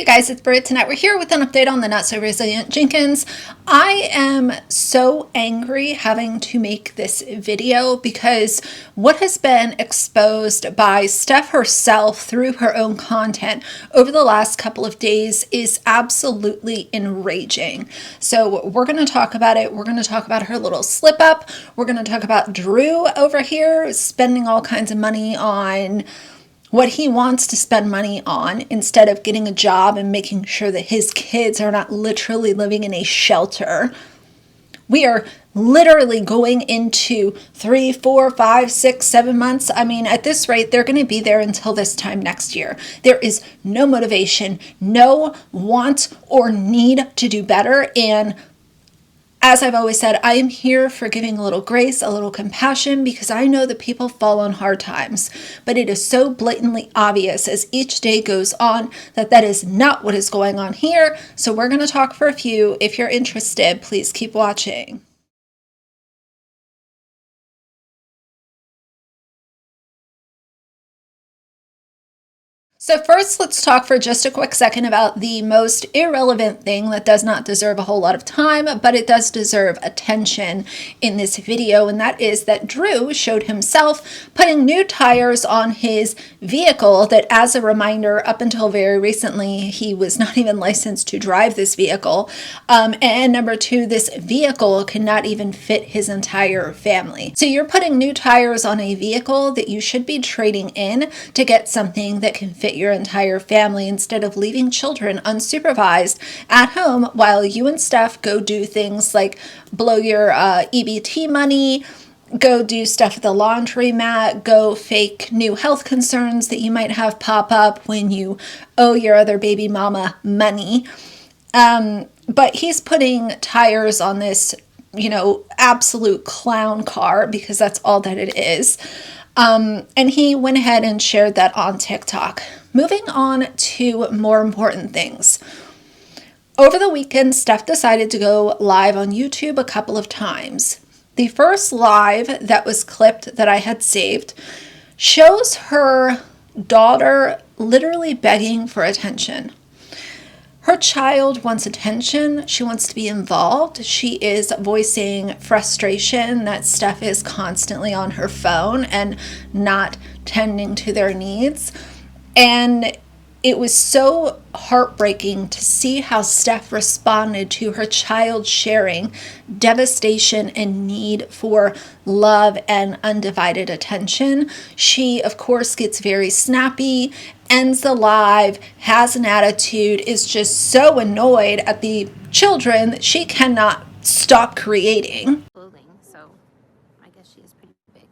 Hey guys, it's Britt. Tonight we're here with an update on the not so resilient Jenkins. I am so angry having to make this video because what has been exposed by Steph herself through her own content over the last couple of days is absolutely enraging. So we're going to talk about it. We're going to talk about her little slip up. We're going to talk about Drew over here spending all kinds of money on what he wants to spend money on instead of getting a job and making sure that his kids are not literally living in a shelter. We are literally going into 3, 4, 5, 6, 7 months. I mean, at this rate, they're going to be there until this time next year. There is no motivation, no want or need to do better. And as I've always said, I am here for giving a little grace, a little compassion, because I know that people fall on hard times. But it is so blatantly obvious as each day goes on that that is not what is going on here. So we're going to talk for a few. If you're interested, please keep watching. So first, let's talk for just a quick second about the most irrelevant thing that does not deserve a whole lot of time, but it does deserve attention in this video, and that is that Drew showed himself putting new tires on his vehicle that, as a reminder, up until very recently, he was not even licensed to drive this vehicle. And number two, this vehicle cannot even fit his entire family. So you're putting new tires on a vehicle that you should be trading in to get something that can fit your entire family instead of leaving children unsupervised at home while you and Steph go do things like blow your EBT money, go do stuff at the laundromat, go fake new health concerns that you might have pop up when you owe your other baby mama money. But he's putting tires on this, absolute clown car, because that's all that it is. And he went ahead and shared that on TikTok. Moving on to more important things. Over the weekend, Steph decided to go live on YouTube a couple of times. The first live that was clipped that I had saved shows her daughter literally begging for attention. Her child wants attention. She wants to be involved. She is voicing frustration that Steph is constantly on her phone and not tending to their needs. And it was so heartbreaking to see how Steph responded to her child sharing devastation and need for love and undivided attention. She, of course, gets very snappy, ends the live, has an attitude, is just so annoyed at the children that she cannot stop creating. So I guess she is pretty big.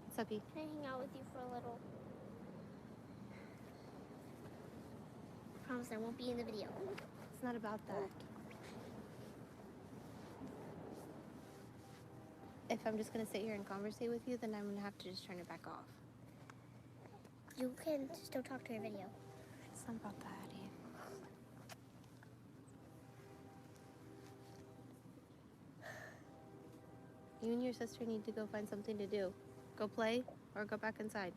What's up, E? Can I hang out with you for a little? I promise I won't be in the video. It's not about that. If I'm just gonna sit here and conversate with you, then I'm gonna have to just turn it back off. You can still talk to your video. It's not about that, E. You and your sister need to go find something to do. Go play or go back inside.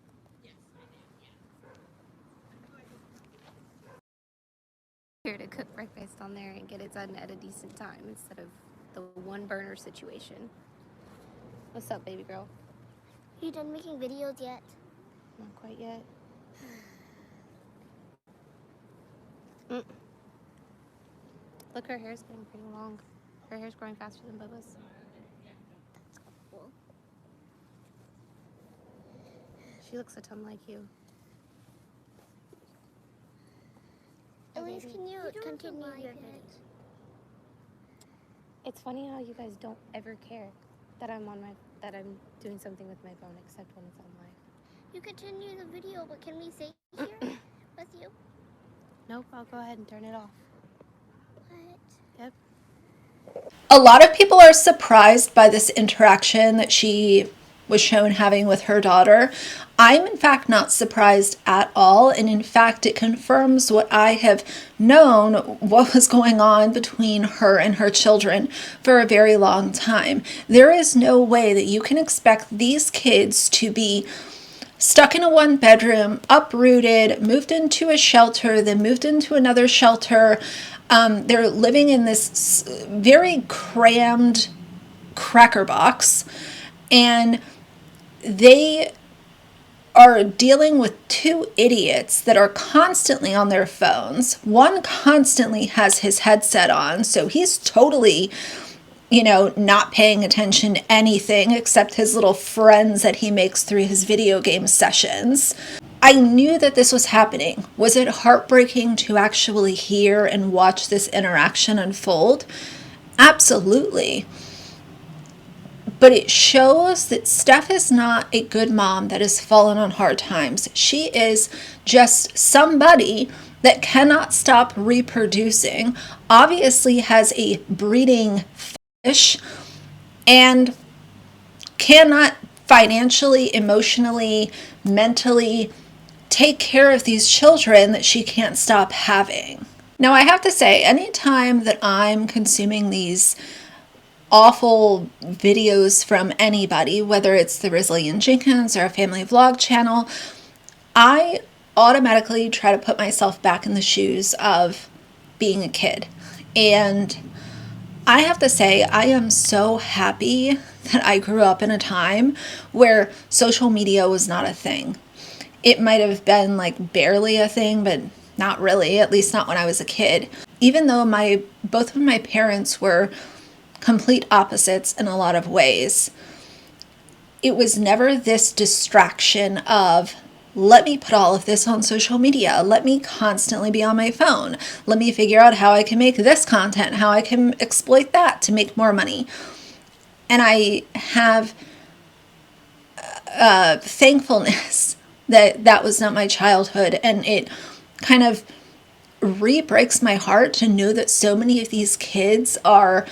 Here to cook breakfast on there and get it done at a decent time instead of the one burner situation. What's up, baby girl? You done making videos yet? Not quite yet. Look, her hair's getting pretty long. Her hair's growing faster than Bubba's. That's cool. She looks a ton like you. At least can you continue your videos? It's funny how you guys don't ever care that I'm doing something with my phone, except when it's on live. You continue the video, but can we stay here with you? Nope, I'll go ahead and turn it off. What? Yep. A lot of people are surprised by this interaction that she was shown having with her daughter. I'm in fact not surprised at all, and in fact it confirms what I have known what was going on between her and her children for a very long time. There is no way that you can expect these kids to be stuck in a one bedroom, uprooted, moved into a shelter, then moved into another shelter. They're living in this very crammed cracker box, and they are dealing with two idiots that are constantly on their phones. One constantly has his headset on, so he's totally, not paying attention to anything except his little friends that he makes through his video game sessions. I knew that this was happening. Was it heartbreaking to actually hear and watch this interaction unfold? Absolutely. But it shows that Steph is not a good mom that has fallen on hard times. She is just somebody that cannot stop reproducing, obviously has a breeding fetish, and cannot financially, emotionally, mentally take care of these children that she can't stop having. Now, I have to say, anytime that I'm consuming these awful videos from anybody, whether it's the Resilient Jenkins or a family vlog channel, I automatically try to put myself back in the shoes of being a kid. And I have to say, I am so happy that I grew up in a time where social media was not a thing. It might have been like barely a thing, but not really, at least not when I was a kid. Even though both of my parents were complete opposites in a lot of ways, it was never this distraction of, let me put all of this on social media. Let me constantly be on my phone. Let me figure out how I can make this content, how I can exploit that to make more money. And I have thankfulness that that was not my childhood. And it kind of breaks my heart to know that so many of these kids are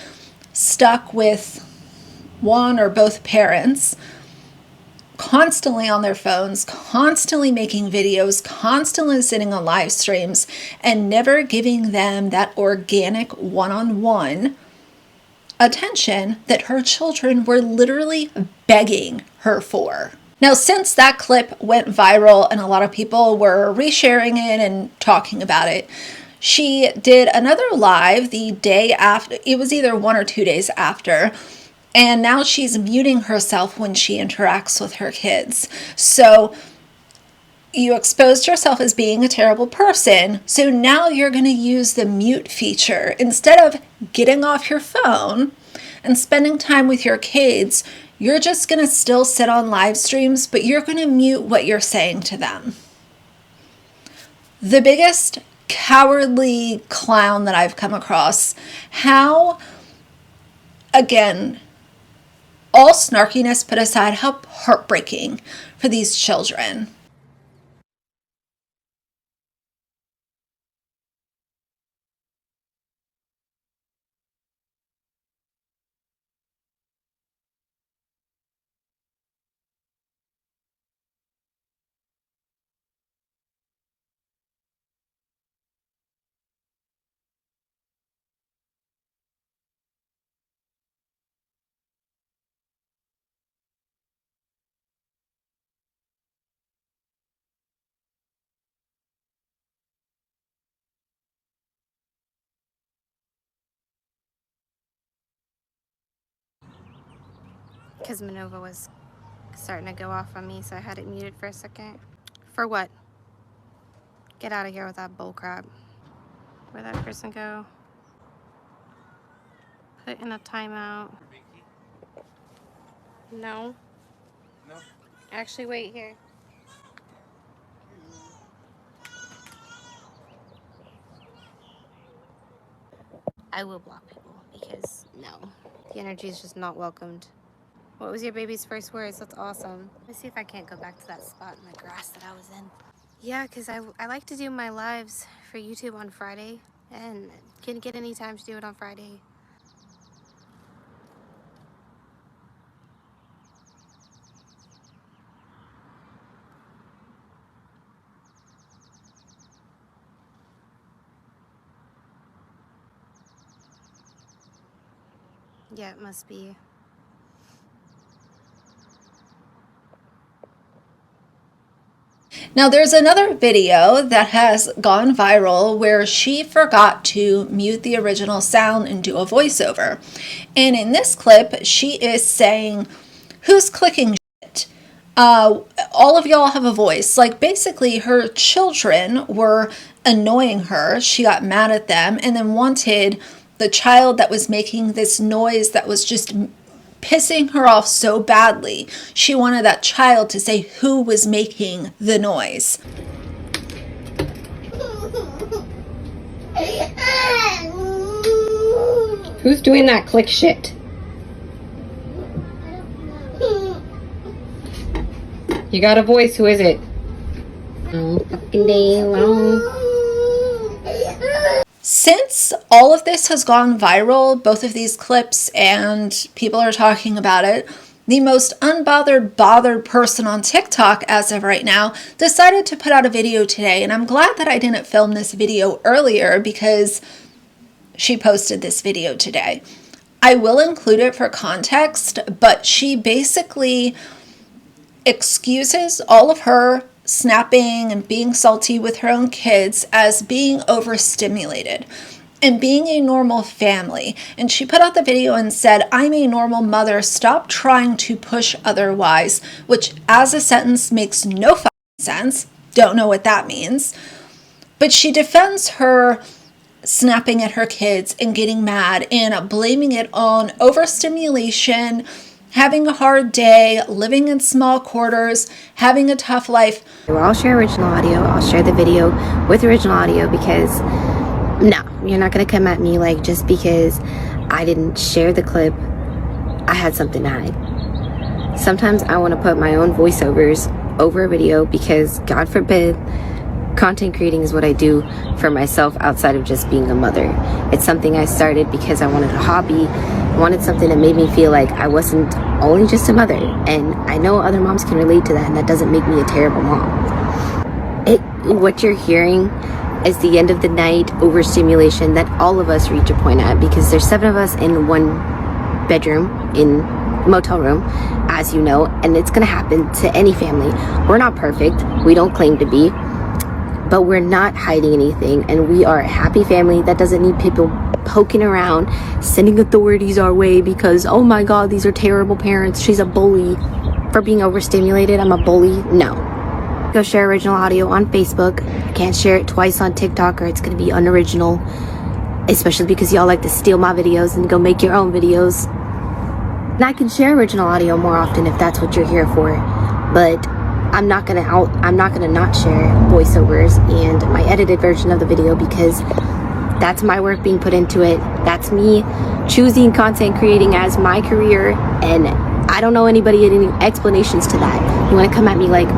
stuck with one or both parents, constantly on their phones, constantly making videos, constantly sitting on live streams, and never giving them that organic one-on-one attention that her children were literally begging her for. Now, since that clip went viral and a lot of people were resharing it and talking about it, she did another live the day after. It was either 1 or 2 days after. And now she's muting herself when she interacts with her kids. So you exposed yourself as being a terrible person. So now you're going to use the mute feature. Instead of getting off your phone and spending time with your kids, you're just going to still sit on live streams, but you're going to mute what you're saying to them. The biggest cowardly clown that I've come across. How, again, all snarkiness put aside, how heartbreaking for these children. Because Manova was starting to go off on me, so I had it muted for a second. For what? Get out of here with that bullcrap. Where'd that person go? Put in a timeout. No. No. Actually, wait here. I will block people because no. The energy is just not welcomed. What was your baby's first words? That's awesome. Let me see if I can't go back to that spot in the grass that I was in. Yeah, because I like to do my lives for YouTube on Friday and couldn't get any time to do it on Friday. Yeah, it must be. Now, there's another video that has gone viral where she forgot to mute the original sound and do a voiceover. And in this clip, she is saying, "Who's clicking shit? All of y'all have a voice." Like, basically, her children were annoying her. She got mad at them and then wanted the child that was making this noise that was just pissing her off so badly. She wanted that child to say who was making the noise. Who's doing that click shit? You got a voice, who is it? All fucking day long. Since all of this has gone viral, both of these clips, and people are talking about it, the most unbothered, bothered person on TikTok as of right now decided to put out a video today. And I'm glad that I didn't film this video earlier because she posted this video today. I will include it for context, but she basically excuses all of her snapping and being salty with her own kids as being overstimulated and being a normal family. And she put out the video and said, "I'm a normal mother, stop trying to push otherwise," which as a sentence makes no fucking sense. Don't know what that means. But she defends her snapping at her kids and getting mad and blaming it on overstimulation, having a hard day, living in small quarters, having a tough life. I'll share original audio. I'll share the video with original audio because no, you're not going to come at me like just because I didn't share the clip, I had something to hide. Sometimes I want to put my own voiceovers over a video because, God forbid, content creating is what I do for myself outside of just being a mother. It's something I started because I wanted a hobby. I wanted something that made me feel like I wasn't only just a mother. And I know other moms can relate to that, and that doesn't make me a terrible mom. What you're hearing is the end of the night overstimulation that all of us reach a point at, because there's 7 of us in one bedroom in a motel room, as you know, and it's gonna happen to any family. We're not perfect. We don't claim to be. But we're not hiding anything, and we are a happy family that doesn't need people poking around, sending authorities our way because, oh my God, these are terrible parents. She's a bully for being overstimulated. I'm a bully. No. Go share original audio on Facebook. I can't share it twice on TikTok or it's going to be unoriginal, especially because y'all like to steal my videos and go make your own videos. And I can share original audio more often if that's what you're here for, but I'm not gonna not share voiceovers and my edited version of the video because that's my work being put into it. That's me choosing content creating as my career, and I don't know anybody any explanations to that. You want to come at me like,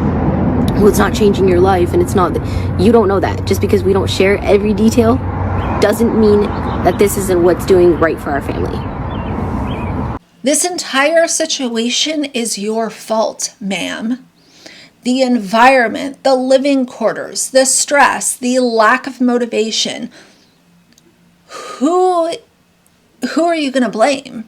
well, it's not changing your life, and it's not. You don't know that. Just because we don't share every detail doesn't mean that this isn't what's doing right for our family. This entire situation is your fault, ma'am. The environment, the living quarters, the stress, the lack of motivation. Who are you going to blame?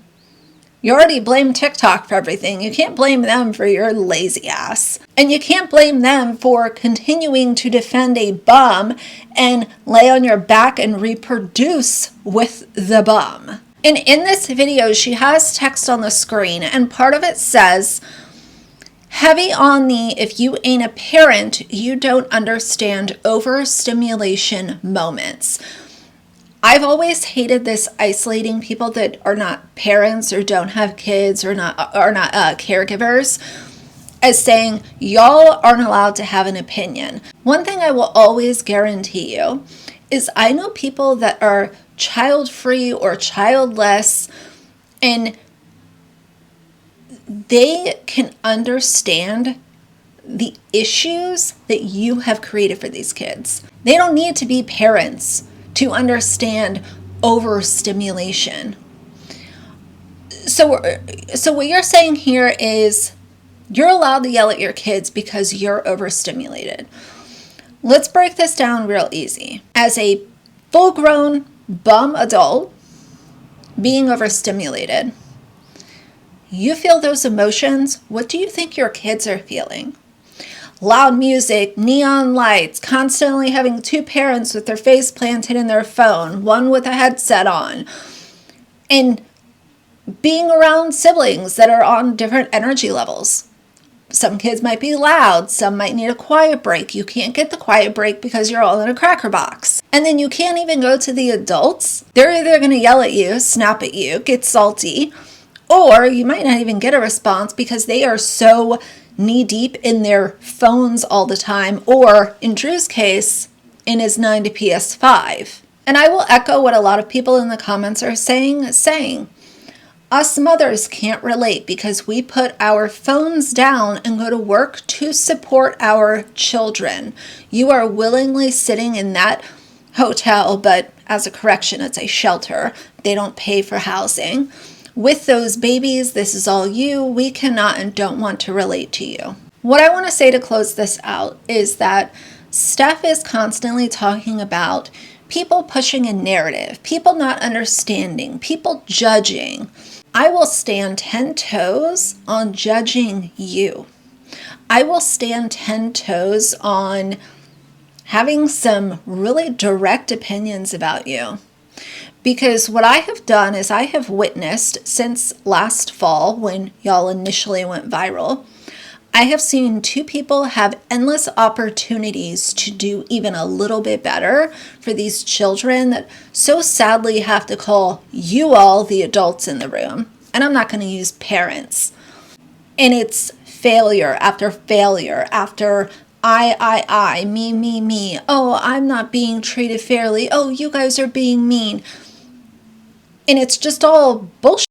You already blame TikTok for everything. You can't blame them for your lazy ass. And you can't blame them for continuing to defend a bum and lay on your back and reproduce with the bum. And in this video, she has text on the screen, and part of it says, "Heavy on the if you ain't a parent, you don't understand overstimulation moments." I've always hated this isolating people that are not parents or don't have kids or not caregivers as saying y'all aren't allowed to have an opinion. One thing I will always guarantee you is I know people that are child-free or childless, and they can understand the issues that you have created for these kids. They don't need to be parents to understand overstimulation. So what you're saying here is you're allowed to yell at your kids because you're overstimulated. Let's break this down real easy. As a full-grown bum adult being overstimulated, you feel those emotions. What do you think your kids are feeling? loud music, neon lights, constantly having two parents with their face planted in their phone, one with a headset on, and being around siblings that are on different energy levels. Some kids might be loud, some might need a quiet break. You can't get the quiet break because you're all in a cracker box. And then you can't even go to the adults. They're either going to yell at you, snap at you, get salty, or you might not even get a response because they are so knee deep in their phones all the time, or in Drew's case, in his 9 to PS5. And I will echo what a lot of people in the comments are saying, us mothers can't relate because we put our phones down and go to work to support our children. You are willingly sitting in that hotel, but as a correction, it's a shelter. They don't pay for housing. With those babies, this is all you. We cannot and don't want to relate to you. What I want to say to close this out is that Steph is constantly talking about people pushing a narrative, people not understanding, people judging. I will stand 10 toes on judging you. I will stand 10 toes on having some really direct opinions about you. Because what I have done is I have witnessed since last fall when y'all initially went viral, I have seen two people have endless opportunities to do even a little bit better for these children that so sadly have to call you all the adults in the room. And I'm not going to use parents. And it's failure after failure after I, me. Oh, I'm not being treated fairly. Oh, you guys are being mean. And it's just all bullshit.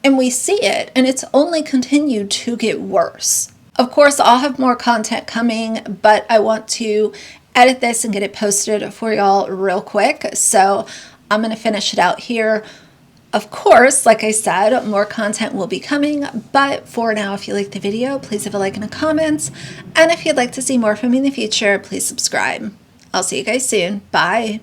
And we see it, and it's only continued to get worse. Of course, I'll have more content coming, but I want to edit this and get it posted for y'all real quick. So I'm going to finish it out here. Of course, like I said, more content will be coming, but for now, if you like the video, please leave a like and a comment. And if you'd like to see more from me in the future, please subscribe. I'll see you guys soon. Bye.